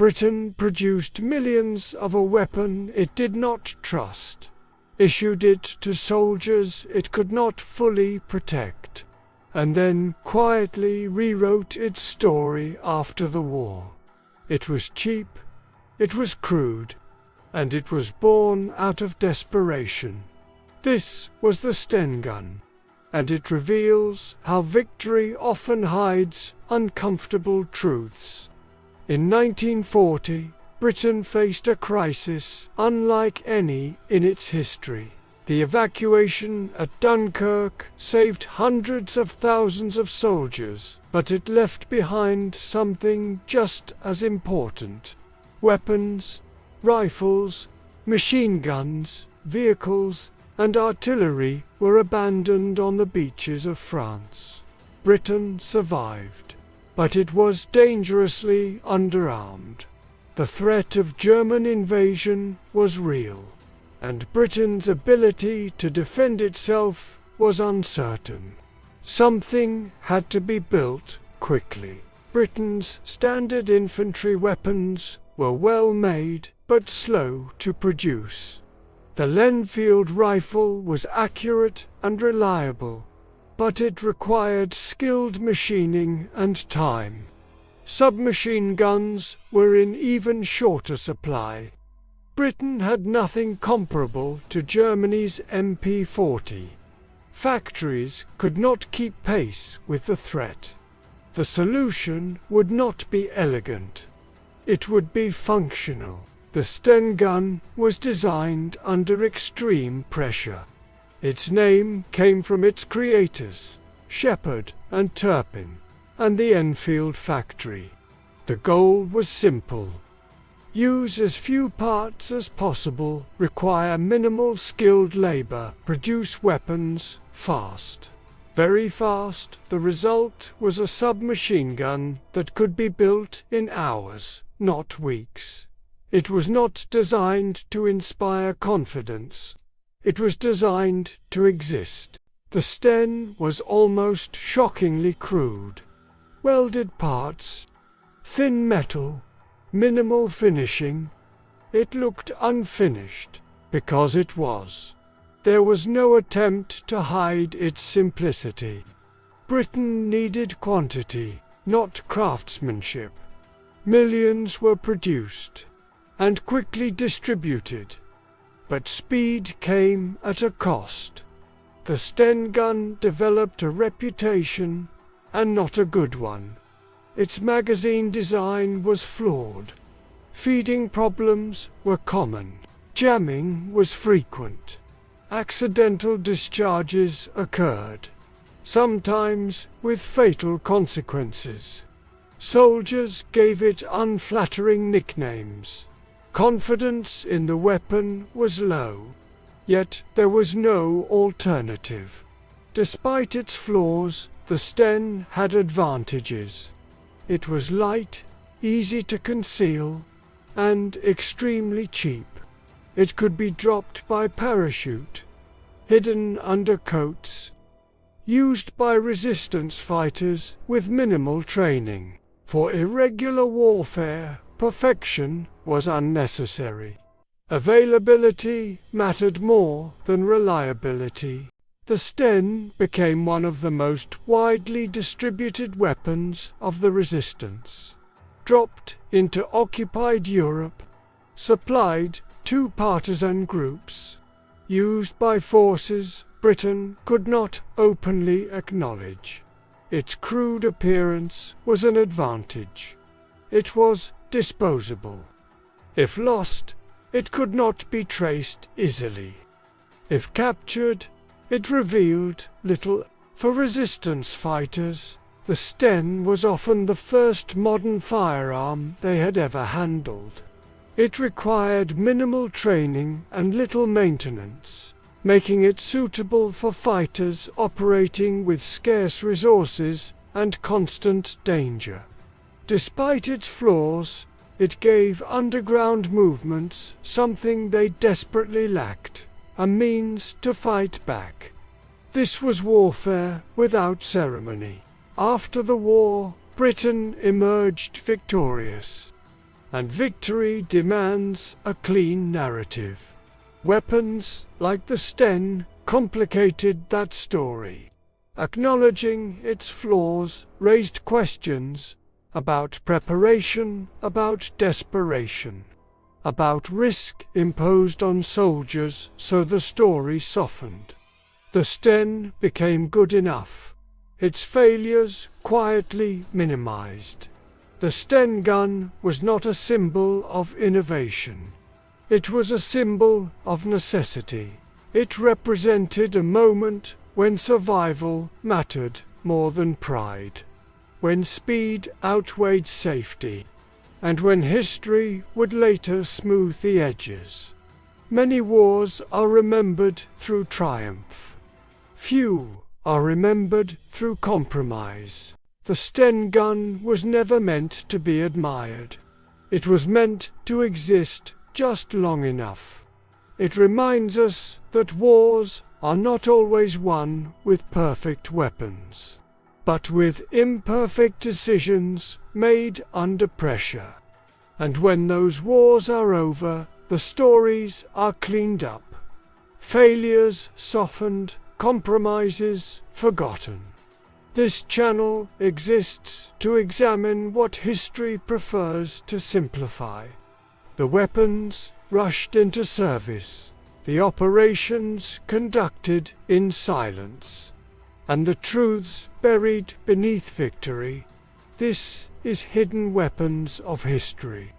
Britain produced millions of a weapon it did not trust, issued it to soldiers it could not fully protect, and then quietly rewrote its story after the war. It was cheap, it was crude, and it was born out of desperation. This was the Sten gun, and it reveals how victory often hides uncomfortable truths. In 1940, Britain faced a crisis unlike any in its history. The evacuation at Dunkirk saved hundreds of thousands of soldiers, but it left behind something just as important: weapons, rifles, machine guns, vehicles, and artillery were abandoned on the beaches of France. Britain survived, but it was dangerously underarmed. The threat of German invasion was real, and Britain's ability to defend itself was uncertain. Something had to be built quickly. Britain's standard infantry weapons were well made but slow to produce. The Lenfield rifle was accurate and reliable, but it required skilled machining and time. Submachine guns were in even shorter supply. Britain had nothing comparable to Germany's MP40. Factories could not keep pace with the threat. The solution would not be elegant. It would be functional. The Sten gun was designed under extreme pressure. Its name came from its creators, Shepard and Turpin, and the Enfield factory. The goal was simple: use as few parts as possible, require minimal skilled labor, produce weapons fast. Very fast. The result was a submachine gun that could be built in hours, not weeks. It was not designed to inspire confidence. It was designed to exist. The Sten was almost shockingly crude. Welded parts, thin metal, minimal finishing. It looked unfinished, because it was. There was no attempt to hide its simplicity. Britain needed quantity, not craftsmanship. Millions were produced and quickly distributed, but speed came at a cost. The Sten gun developed a reputation, and not a good one. Its magazine design was flawed. Feeding problems were common. Jamming was frequent. Accidental discharges occurred, sometimes with fatal consequences. Soldiers gave it unflattering nicknames. Confidence in the weapon was low, yet there was no alternative. Despite its flaws, the Sten had advantages. It was light, easy to conceal, and extremely cheap. It could be dropped by parachute, hidden under coats, used by resistance fighters with minimal training. For irregular warfare, perfection was unnecessary. Availability mattered more than reliability. The Sten became one of the most widely distributed weapons of the resistance. Dropped into occupied Europe, supplied to partisan groups, used by forces Britain could not openly acknowledge. Its crude appearance was an advantage. It was disposable. If lost, it could not be traced easily. If captured, it revealed little. For resistance fighters, the Sten was often the first modern firearm they had ever handled. It required minimal training and little maintenance, making it suitable for fighters operating with scarce resources and constant danger. Despite its flaws, it gave underground movements something they desperately lacked: a means to fight back. This was warfare without ceremony. After the war, Britain emerged victorious. and victory demands a clean narrative. Weapons like the Sten complicated that story. Acknowledging its flaws raised questions about preparation, about desperation, about risk imposed on soldiers, so the story softened. The Sten became good enough, its failures quietly minimized. The Sten gun was not a symbol of innovation. It was a symbol of necessity. It represented a moment when survival mattered more than pride, when speed outweighed safety, and when history would later smooth the edges. Many wars are remembered through triumph. Few are remembered through compromise. The Sten gun was never meant to be admired. It was meant to exist just long enough. It reminds us that wars are not always won with perfect weapons, but with imperfect decisions made under pressure. And when those wars are over, the stories are cleaned up, failures softened, compromises forgotten. This channel exists to examine what history prefers to simplify. The weapons rushed into service, the operations conducted in silence, and the truths buried beneath victory. This is Hidden Weapons of History,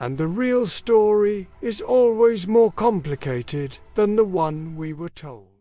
and the real story is always more complicated than the one we were told.